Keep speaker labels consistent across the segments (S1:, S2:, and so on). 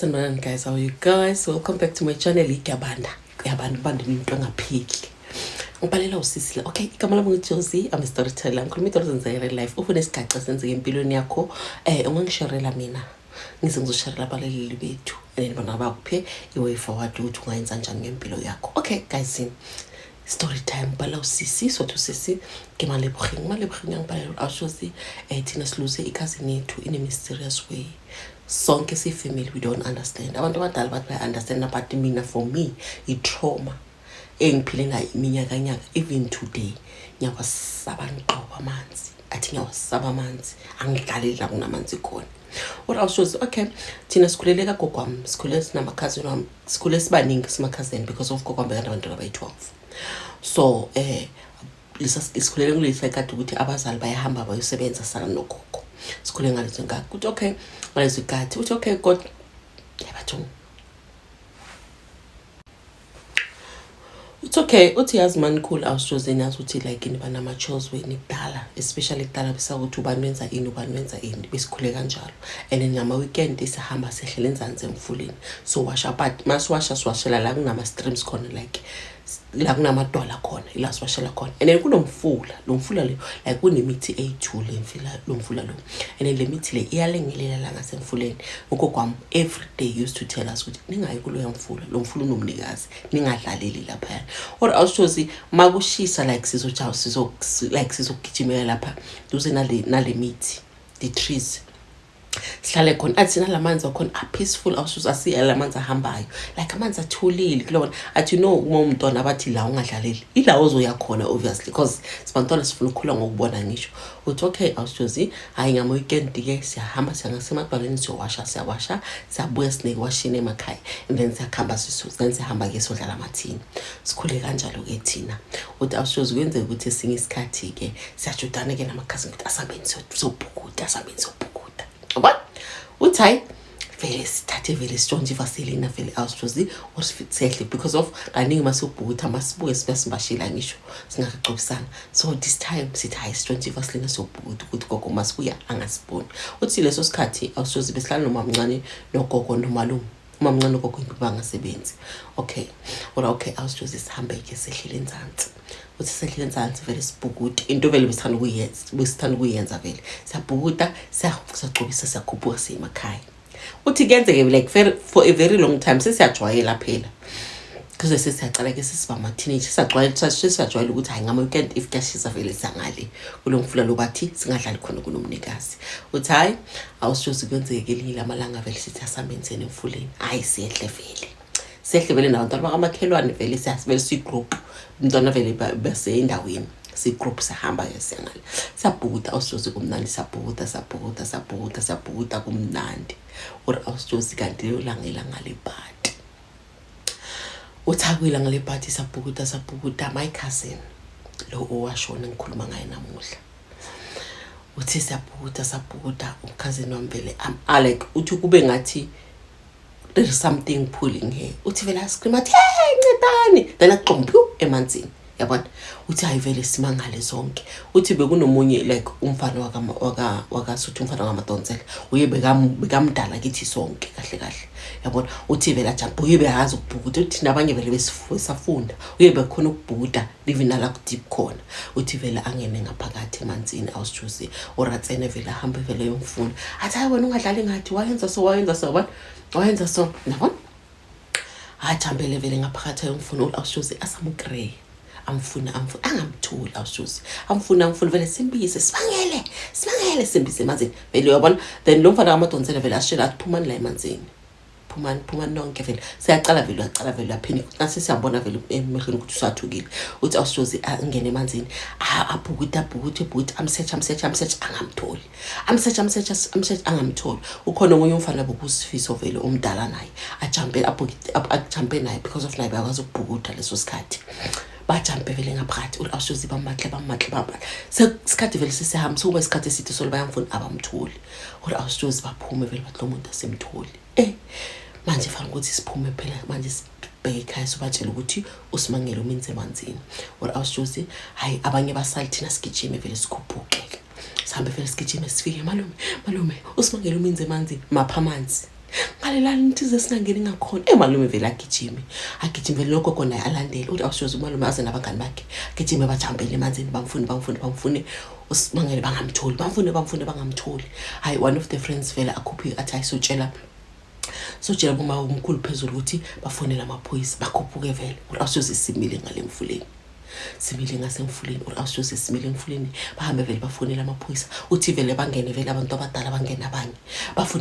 S1: Sanibonani guys, how are you guys? Welcome back to my channel. Ikuyabanda into engaphiki. Ngibhalela usisi la. Okay, igama lami ngiJosie, I'm a storyteller. Ngikhuluma izinto ezenzeka real life. Ufuna isigaxa senzeke empilweni yakho, ungangishare mina. Ngizongishare abaleli bethu. Bona bakuphe iway forward ukuthi ungayenza kanjani ngempilo yakho. Okay, guys, story time. Bhala usisi, sothi usisi ke Malebogeng. Malebogeng ngibhalela uJosie, thina siluze i-cousin yethu in a mysterious way. Sonke si-family we don't understand. Abantu abadala bathi baya-understand, but mina for me i-trauma engiphile nayo iminyaka even today ngiyawasaba ngiqoba amanzi. Athi ngiyawasaba amanzi, angidlaleli la kunamanzi khona. What I was just okay, thina sikhulele kagogo wami, sikhulele sinama-cousin wami, sikhulele sibaningi sima-cousin because of gogo wami bekabantwana abayi-12. So sikhulele kuleli kade ukuthi abazali bayahamba bayosebenza sala nogogo. Sikhulele ngalezo ngakho ukuthi okay, ngalezo kade uthi okay God yabathu. It's okay. Uthi yazi man cool awusijoze nazi uthi like ini banama chores weni kudala, especially kudala bisa ukuthi ubani wenza ini besikhule kanjalo. And then ngama weekend sihamba sehlele enzansi emfuleni. So washa but masiwasha siwashela la kunama streams khona like la kunamadwala khona ila siwashela khona. And then kunomfula, lo mfula le like kunemithi e2 lo mfula lo. And then le mithi le iyalengelela la ngasemfuleni. Ugogo every day used to tell us ukuthi ningayi kulo mfula, lo mfula unomnikazi, ningadlaleli lapha. Or awushozi makushisa like sizogijimela lapha duze nale mithi, the trees. Sihlale khona athi nalamanzi akhona a peaceful awushozi asiya lamanzi ahambayo like amanzi athulile kulona athi uma umntwana abathi la ungadlaleli ila ozoya khona obviously because sibantwana sifuna ukukhula ngokubona ngisho uthi okay awushozi hayi ngama weekend ke siyahamba siyangasemadwaleni siyawasha siyabuya sineke washini emakhaya and then siyakhamba sihamba ke sodlala amathini sikhule kanjalo ke thina uthi awushozi kwenzeka ukuthi esinye isikhathi ke siyajudana ke namakhazini ukuthi asambeni sobhukuda What? Uthi vele sithathe vele sitshonje Vaseline vele awusijozi or sifihle because of kaningi masubhuta masibuke sibashila ngisho singakagcobisana. So this time sithi hayi sitshonje Vaseline sobhuta ukuthi gogo masibuya angasiboni. Uthi leso sikhathi awusijozi besihlala nomamncane nogogo nomalume. Umamncane gogo ingibangasebenzi. Okay. Okay awusijozi sihambe ke sehlele enzansi. Uthi sehlele enzansi vele sibhukuda into vele besithanda ukuyenza vele siyabhukuda siyagcobisa siyakhuphuka semakhaya. Uthi kenzeke like for a very long time sesiyajwayela phela because sesiyacala ke sisiba ama teenage siyajwayela ukuthi hayi ngama weekend if kashisa vele sangale kulomfula lo bathi singadlali khona kunomnikazi. Uthi hayi awusijozi kwenzeke lila amalanga vele sithi asambenzeni emfuleni hayi sehle vele nabantwana bakamakhelwane vele siyasivele sigroup umntwana vele bese endaweni sigroup sahamba yesengale sabhukuda awusijozi kumnandi sabhukuda kumnandi or awusijozi kanti langa lebhati uthakwila ngale bhati sabhukuda my cousin lo owashona ngikhuluma ngaye namuhla uthi sabhukuda cousin wami vele like uthi kube ngathi there is something pulling here. Uthi vele scream athi hey ncedani then aqomphu emanzini yabona uthi hayi vele simangale zonke uthi bekunomunye like umfana wakasuthi umfana kaMadonsela uye bekamdala kithi sonke kahle yabona uthi vele ajampa uye beyazi ukubhukuda uthi nabanye vele besafunda uye bekhona ukubhukuda even nala ku deep khona uthi vele angene ngaphakathi emanzini awusijuzi oratsene vele ahambe vele yomfuna athi hayi wena ungadlali ngathi wayenza so nabona ajambele vele ngaphakathi yomfuna awusijuzi asamukre amfuna angamthuli awusijuzi amfuna vele simbise sibangele simbise emanzini vele yabona then lo mfana kaMadonsela vele ashela athi phumani la emanzini phuma nonke vele siyacala vele aphini nase siyabona vele emeheni ukuthi usathukile uthi awusijozi angene emanzini abhukuda amsearch angamtholi amsearch angamtholi ukhona omunye umfana bokusifiso vele umdala naye ajampe naye because of naye bayakwazi ukubhukuda leso sikhathi bajampe vele ngaphakathi awusijozi bamahle sesikhathi vele sesihamba sokuba isikhathi esithi solo bayamfuna abamtholi awusijozi baphume vele bathi lo muntu asemtholi manje fanele ukuthi siphume phela manje sibheke ekhaya sobatshela ukuthi usimangele umenze emanzini awusijozi hayi abanye basali thina sigijime vele sikhuphuke sihambe vele sigijime sifike malume usimangele umenze emanzini mapha amanzi ngalelani ntize singangeni ngakhona malume vele agijime vele lokho kona alandele uthi awushoza umalume aze nabangani bakhe agijime bajambele emanzini bamfune uSimangele bangamtholi bangamtholi. Hayi, one of the friends vele akhuphi athi ayisotshela boma umkhulu phezulu ukuthi bafonela amaphoyisa bakhuphuke vele uthi awushoza isimile ngale mfuleni simile ngasemfuleni uthi awushoza isimile emfuleni bahambe vele bafonela amaphoyisa uthi vele bangene vele abantu abadala bangena abanye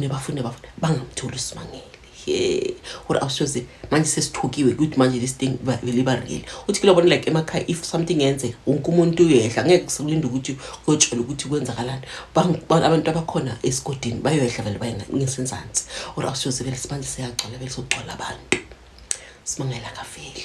S1: bafune bangamtholi uSimangele. Uthi awushoze manje sesithukiwe ukuthi manje this thing vele real uthi kulobona like emakhaya if something yenzeka wonke umuntu uyehla ngeke sikulinda ukuthi kuyotshela ukuthi kwenzakalani abantu abakhona esigodini bayoyehla vele baye ngesenzansi. Uthi awushoze vele simanje siyagcwala vele sokugcwala abantu Simangele akafeli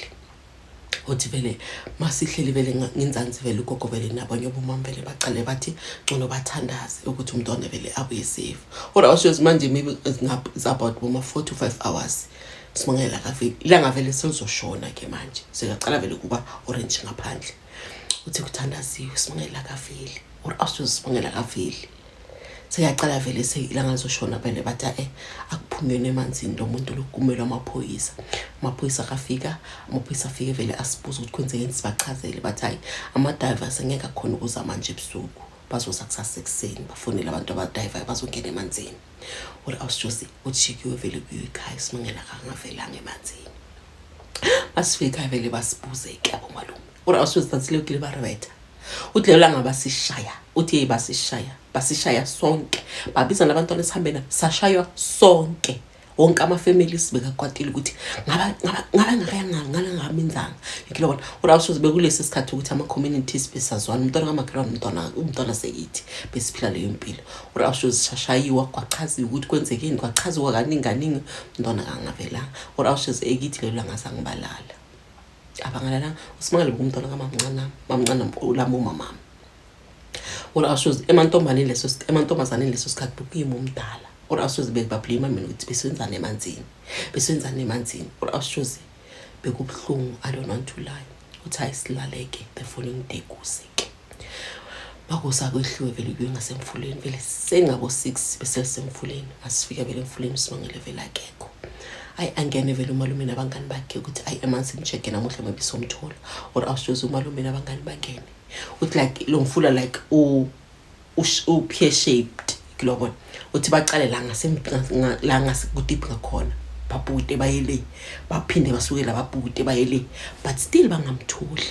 S1: uthi vele masihleli vele ngenzansi vele ugogo vele nabanye bomama vele baqale bathi ngcono bathandaze ukuthi umntwana vele abuye safe. Uthi awushoze manje maybe it's about 4 to 5 hours Simangele akafeli ilanga vele selizoshona ke manje sekaqala vele kuba orange ngaphandle uthi kuthandaziwe Simangele akafeli. Uthi awushoze Simangele akafeli seyaqala vele ilanga lizoshona vele bathi akuphumeni emanzini lo muntu lokumelwa amaphoyisa afike vele asibuza ukuthi kwenzekeni sibachazele bathi hayi ama-divers angeke akhona ukuza manje ebusuku bazoza kusasa ekuseni bafonele abantu abadiver bazongena emanzini. Uthi awushoze ujikiwe vele kuyo ekhaya Simangele akangavelanga emanzini basifika vele basibuze-ke abomalume. Uthi awushoze tansilekile barebetha uthi lelo langa basishaya uthi basishaya sonke babiza nabantwana esihambena sashaywa sonke wonke amafamily sibeka kwatile ukuthi ngabangayanganga ikilobona. Uthi awushoze bekulesi sikhathi ukuthi ama-communities besazwana umntwana kamakhelwane umntwana seyithi besiphila leyo mpilo. Uthi awushoze sashayiwa kwachaziwa ukuthi kwenzekeni kwachaziwa kaningi umntwana kangavelanga. Uthi awushoze ekithi lelo langa sangibalala abangalala uSimangele umntwana mamncane ulamo mama. Uthi awushoze emantombazaneni leso sikhathi bukuyimo umdala. Uthi awushoze bebablame mina ukuthi besenzana emanzini. Uthi awushoze bekubhlungu I don't want to lie uthi ayisilaleke the following day kuseke bakusa kwehliwe vele kuye ngasemfuleni vele sengabo 6 besesemfuleni asifika vele emfuleni uSimangele vele akekho. Ayi angene vele umalume nabangani bakhe ukuthi ayi emanzini check namuhla mabisomthola. Uthi awushoze umalume nabangani bangene uthi like lo mfula like pear shaped global uthi baqale la ngasikudiphi ngakhona babhude bayele baphinde basuke la babhude bayele but still bangamtholi.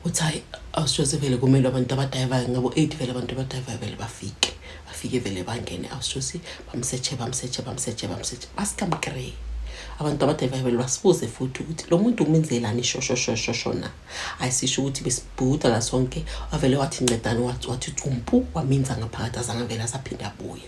S1: Uthi hayi awushoze vele kumele abantu abadiver ngabo 8 vele abantu abadiver vele bafike vele bangene awushoze bamseche basikamkre abantu abadiver vele basibuze futhi ukuthi lo muntu umenzelani shosho na ayisisho ukuthi besibhuda la sonke avele wathi ncedani wathi tumpu waminza ngaphakathi azange vele asaphinda abuye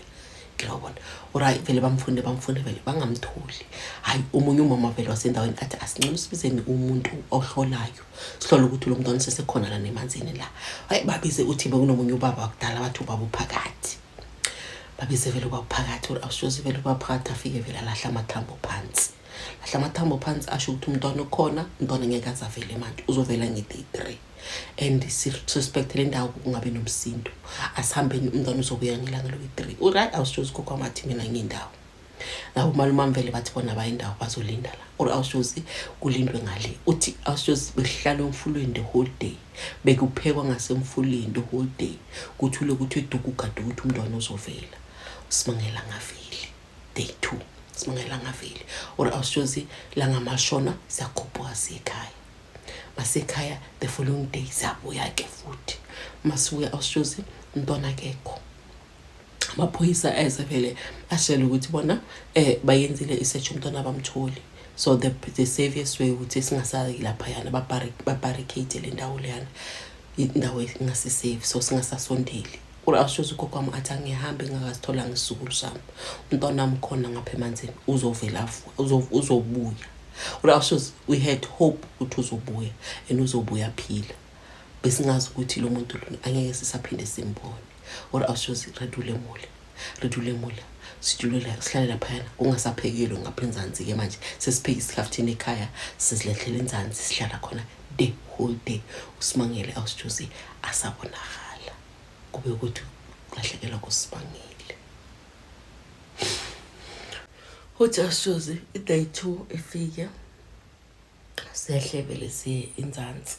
S1: ngiyabona. Uright vele bamfunde vele bangamtholi. Hayi umunye umama vele wasendaweni athi asinqine sibizeni umuntu ohlolayo sihlola ukuthi lo mntwana sesekhona la nemanzini la. Hayi babize uthi bekunomunye ubaba wakudala bathi ubaba uphakathi babize vele ubaba uphakathi. Uthi awushoze vele ubaba uphakathi afike vele lahla amathambo phansi asho ukuthi umntwana ukhona umntwana ngeke azavele manje uzovela nge-day 3 and suspect le ndawo kungabe nomsindo asihambeni umntwana uzobuya ngelanga lo-3. Uright awushoze kokho amathi mina ngindawo nabo umalume vele bathi bona bayindawo bazolinda la. Uthi awushoze kulindwe ngale uthi awushoze behlala emfulweni the whole day bekuphekwa ngasemfuleni the whole day kuthule ukuthi eduku kade ukuthi umntwana uzovela uSimangele angaveli day 2 Simangele angaveli. Uthi awushoze la ngamashona siyakhuphuka masekhaya the following day siyabuya ke futhi masuya awushoze umntwana akekho. Amaphoyisa vele ashela ukuthi bona bayenzile isearch umntwana abamtholi so the safest way ukuthi singasaki lapha yana babarricade le ndawo leyana indawo ingasi safe so singasasondeli. Uthi awushoze ugogo wami athi angihambe ngakasithola ngisukulu sami umntwana wami khona ngapha emanzini uzovela uzobuya. Uthi awushoze we had hope ukuthi uzobuya and uzobuya phila besingazi ukuthi lo muntu angeke sisaphinde simbone. Uthi awushoze redule mula sijulela sihlale lapha yana ungasaphekelwe ngapha enzansi ke manje sesipheke isikhaftini ekhaya sizilehlela enzansi sihlala khona the whole day. uSimangele awushoze asabonakala kube ukuthi lahlekelwa kuSimangele. uthi ashuze i-day 2 ifike sehlebele siye inzansi.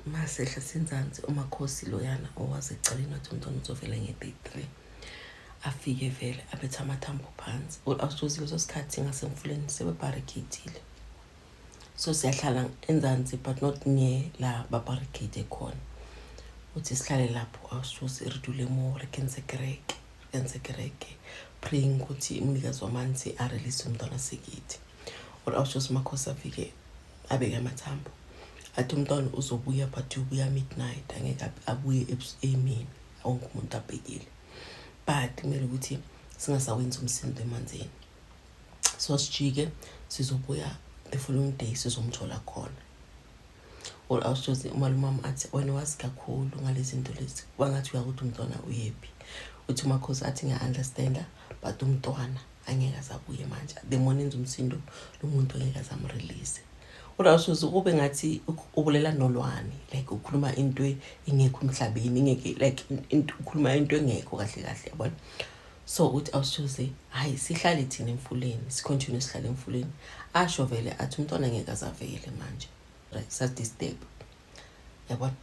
S1: Masehla sinzansi uMakhosi loyana owazi ecaleni wathi umntwana uzovela nge-day 3 afike vele abetha amathambo phansi. Awushuze leso sikhathi ngasemfuleni sebebarricade-ile, so siyahlala enzansi but not near la babarricade khona. Uthi sihlale lapho awushuze iridule mo rekensekereke praying ukuthi umnikazi wamanzi arelease umntwana sekithi. Awushuze uMakhosi afike abeke amathambo athi umntwana uzobuya but ubuya midnight, angeke abuye emini, wonke umuntu abhekile, but kumele ukuthi singasawenza umsindo emanzini. So sijike sizobuya the following day sizomthola khona. Awushuze umalumami athi wena wazi kakhulu ngalezi zinto lezi, wangathi uyakuthi umntwana uyephi. Uthi uMakhosi athi ngiya-understanda but umntwana angeke azabuye manje, the morning umsindo lo muntu angeke azamrelease. Awushuze ube ngathi ubulela nolwane, like ukhuluma into engekho emhlabeni, ingeke like ukhuluma into engekho kahle yabona. So uthi awushuze hayi sihlale thina emfuleni, sicontinue sihlale emfuleni. Asho vele athi umntwana angeke azavele manje, right, sadisturb yabona.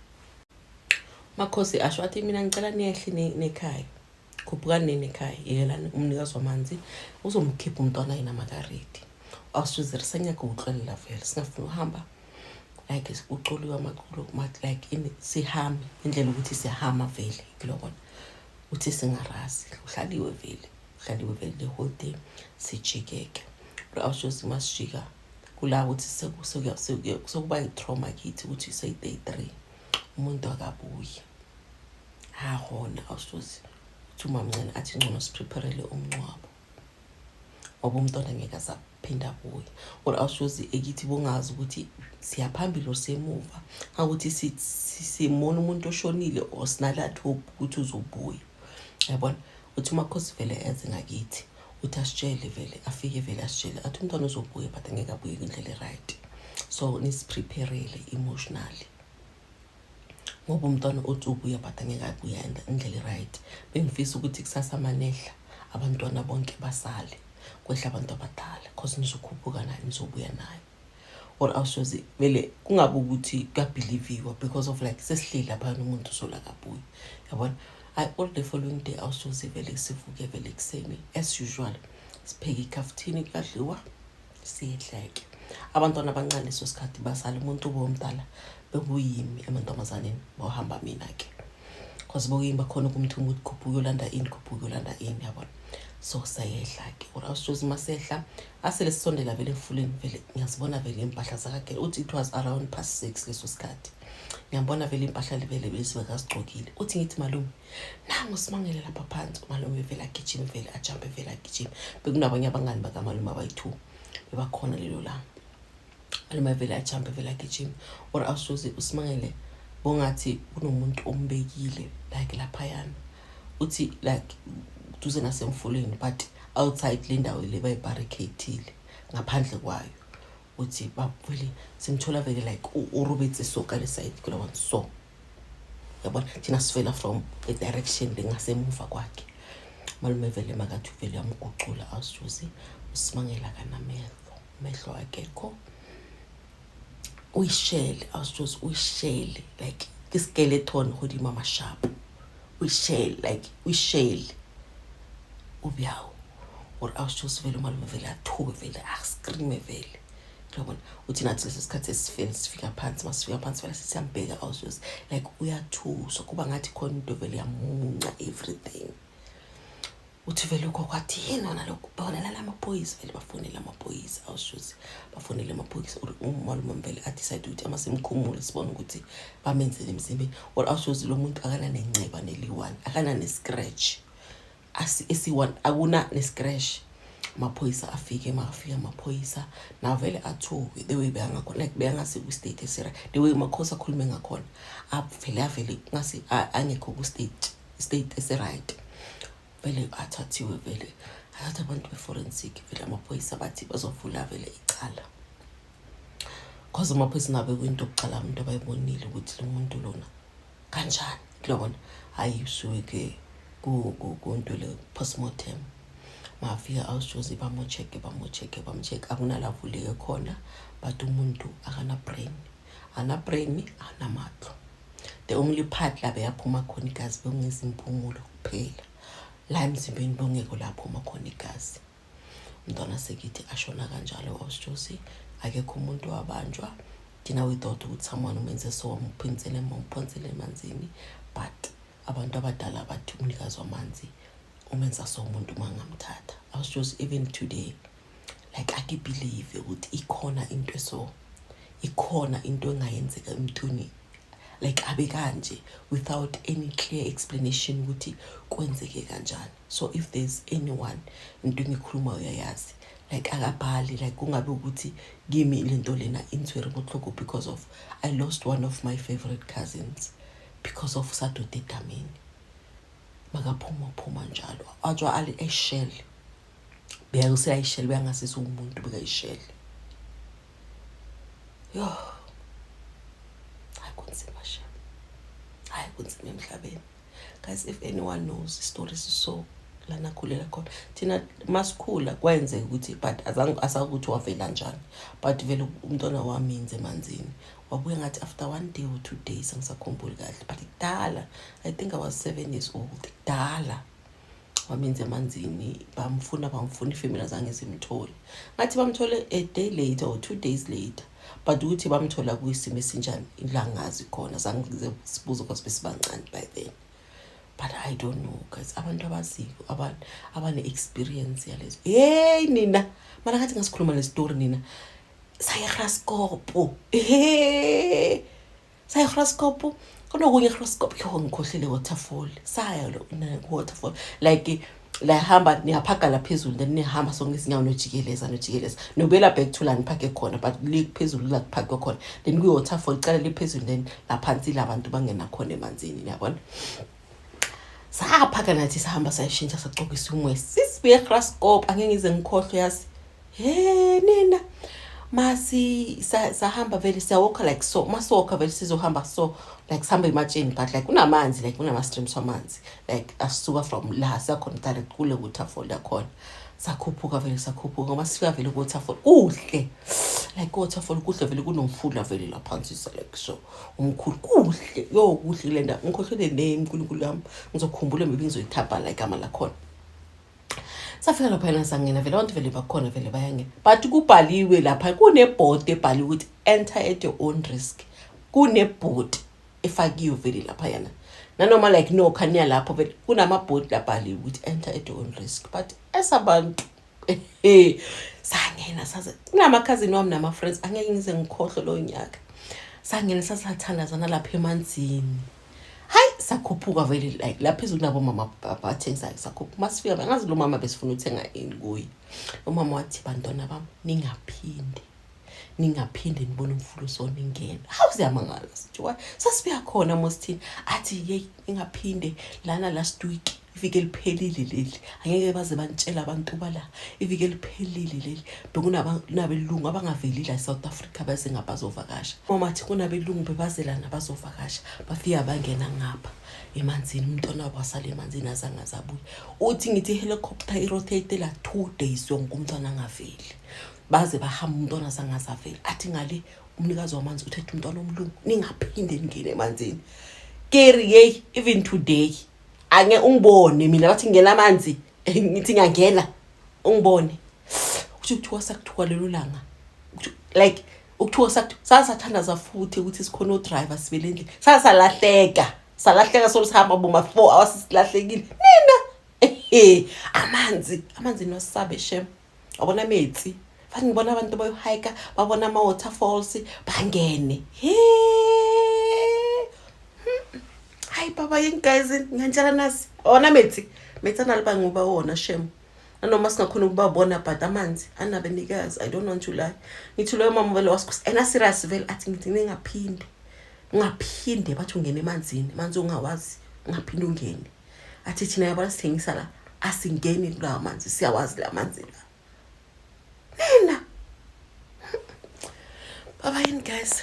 S1: Makhosi asho athi mina ngicela niyehle nekhaya, khuphukani nekhaya, yelana umnikazi wamanzi uzomkhipha umntwana ayinamakaredi. Awushuze risanyaka uxolela vele singafuna uhamba like uxoliwe amaculo like sihambe indlela ukuthi siyahamba vele kulobona. Uthi singarasi uhlaliwe vele the whole day sijikeke. Awushuze masijika kula ukuthi sokuba i-trauma kithi ukuthi say-day 3 umuntu akabuye. Hahona awushuze uthi umamncane athi ngcono sipreparele umncwabo ngoba umntwana angeke asaphinda abuye. Awushuze ekithi bongazi ukuthi siyaphambili semuva, ukuthi simona umuntu oshonile or sinalathi hope ukuthi uzobuya yabona. Uthi uMakhosi vele eze ngakithi uthi asitshele vele, afike vele asitshele athi umntwana uzobuya but angeke abuye ngendlela right, so nisipreparele emotionally ngoba umntwana uthi ubuya but angeke abuye ngendlela right. Bengifisa ukuthi kusasa manehla abantwana bonke basale kwehla abantu abadala because nizokhuphuka naye nizobuya naye. Awushuze vele kungabe ukuthi kuyabheliviwa because of like sesihleli lapha umuntu uzola kabuye yabona. All the following day awushuze vele sivuke vele ekseni as usual, sipheke ikhaftini kuyadliwa siyehleke. Abantwana abancane leso sikhathi basala, umuntu ubomdala bekuyimi emantombazaneni bawuhamba mina ke because bokuyimba khona kumthuma ukuthi khuphuka yolanda ini yabona. So sayehla ke awushuze masehla asele sisondela vele emfuleni vele ngiyazibona vele impahla zakhe. Uthi it was around past 6 leso sikhathi ngiyabona vele impahla vele bezibekazigcokile. Uthi ngithi malume nangu simangele lapha phansi. Malume vele agijima vele ajump vele agijima. Bekunabanye abangani bakamalume abayi2 bebakhona lelo langa. Malume vele ajump vele agijima. Awushuze usimangele bongathi kunomuntu ombekile like lapha yana. Uthi like duze nasemfuleni but outside le ndawo le bayibarricade ngaphandle kwayo. Uthi bavele simthola vele like urubetse soka le side kula one so yabona thina sivela from a direction lengasemuva kwakhe. Malume vele makathi vele yamguqula awushuze usimangela mehlo akekho uyishele. Awushuze uyishele like iskeleton hodi mama sharp uyishele ubyawo. Awushuze vele malume vele athuke vele ascreame vele yabona. Uthi nathi leso sikhathi sifika phansi, masifika phansi vele siyambheka awushuze like uyathuswa kuba ngathi khona into vele yamunca everything. Uthi vele kwathi yena nalokho bona lamaphoyisa vele bafonela amaphoyisa. Awushuze bafonela amaphoyisa. Umalume vele adecide ukuthi amasemkhumule sibone ukuthi bamenzele emzimbeni. Awushuze lo muntu akana nenceba neliwani, akana nescratch esi1 akuna nescratch. Amaphoyisa afike amaphoyisa na vele athuke the way bengakho like bengase ku state esira the way Makhosi akhulume ngakhona avele ngasi angekho ku state esiright vele athathiwe vele athatha abantu beforensic vele amaphoyisa bathi bazovula vele icala cause amaphoyisa nabe kwinto okucala umuntu abayibonile ukuthi lo muntu lona kanjani kulona ayisuke ke ku into le postmortem. bafika awusijozi bamocheck akunalavuleke khona but umuntu akana brain anamatlo. The only part la beyaphuma khona igazi bengezimpumulo kuphela la emzimbeni bongeko laphuma khona igazi. Umntwana sekithi ashona kanjalo awusijozi akekho umuntu wabanjwa. Thina we thought ukuthi someone umenze so umphonsele emanzini but abantu abadala bathi umnikazi wamanzi umenza so umuntu mangamthatha. I was just even today like I can't believe ukuthi ikhona into engayenzeka emntwini like abe kanje without any clear explanation ukuthi kwenzeke kanjani. So if there's anyone into engikhuluma uyayazi like akabhali like kungabe ukuthi kimi lento lena intwere bohloko because of I lost one of my favorite cousins because of Saturday Damini. Phuma njalo ajwa ali eshell beyayusela ishell beyangasisa umuntu beka ishell yo hayikunzima emhlabeni. Guys, if anyone knows the story so lana khulela khona thina masikhula kwenzeka ukuthi but asakuthi wavela njani but vele umntwana wami inze emanzini wabuya ngathi after 1 day or 2 days angisakhumbuli kahle but idala I think I was 7 years old idala waminze emanzini bamfuna ifamily zange zimthole ngathi bamthole a day later or 2 days later but ukuthi bamthola kuyisimo esinjani ilangazi khona zange sibuzo because besibancane by then. But I don't know guys abantu abaziko abane experience yalezo hey nina mara ngathi ngasikhuluma le story nina saya horoscope saya horoscope kunokunye horoscope kho ngikhohlele waterfall saya lo waterfall like la hamba niyaphakala phezulu then nihamba sonke izinyawo nojikeleza nobela back to land park ekhona but le phezulu la park khona then kuyi waterfall cala le phezulu then laphansi labantu bangena khona emanzini yabona. Saphaka nathi sahamba sayishintsha sacokisa umwe sisibe horoscope angeke ngize ngikhohle yazi nina masi sahamba vele siyawalka like so masoka vele sizohamba so like sihamba ematsheni but like kunamanzi like kunama streams wamanzi like asuka from la sakhona direct kule waterfall yakhona sakhuphuka vele masifika vele ku waterfall kuhle like waterfall kuhle vele kunomfula vele laphansi like so umkhulu kuhle kuhle lenda ngikhohlele name uNkulunkulu wami ngizokhumbula maybe ngizoyithapha like igama lakhona. Safika lapha yena sangena vele abantu vele bakhona vele bayangena but kubhaliwe lapha kuneboard ebhaliwe ukuthi enter at your own risk. Kuneboard efakiwe vele lapha yana nanoma like no khanya lapho vele kunamaboard labhaliwe ukuthi enter at your own risk but esabantu sangena saze kunama cousin wami nama friends angeke ngize ngikhohle lo nyaka sangena sasathandazana lapha emanzini hayi sakhuphuka vele like lapha phezulu nabo mama bathengisa sakhuphuka masifika ngazi lo mama besifuna uthenga ini kuyi umama wathi bantwana bami ningaphinde nibone umfulo soningena awuziyamangala sithi wa sasibuya khona mosithini athi hey ningaphinde lana last week ivike liphelile leli angeke baze bantshela abantu bala ivike liphelile leli bekunabelungu abangaveli la South Africa base ngabazovakasha mama athi kunabelungu bebazelana bazovakasha bafika bangena ngapha emanzini umntwana wabo wasala emanzini azangazabuya uthi ngithi helicopter irotate la 2 days yonke umntwana angaveli baze bahamba umntwana azangazaveli athi ngale umnikazi wamanzi uthethe umntwana omlungu ningaphinde ningene emanzini Kerry hey even today ange ungibone mina bathi ngena amanzi ngithi ngangena ungibone ukuthiwa sakuthiwa lelo langa like ukuthiwa sasathandaza futhi ukuthi sikhona udriver sibele endlini salahleka solusihamba boma 4 hours silahlekile nina amanzi nosabe shem wabona metsi fani ngibona abantu bayohike babona ama waterfalls bangene hayi baba yini guys ngantshela nasi wona metsi nalba ngoba wona shem nanoma singakhona ukubabona but amanzi anabenikazi I don't want to lie ngithi lo mama vele wasikhosi ena serious vele athi ngithi ngaphinde bathi ungene emanzini manzi ungawazi ngaphinde ungene athi thina yabona sithengisa la asingeni kula manzi siyawazi la manzi la nina baba yini guys.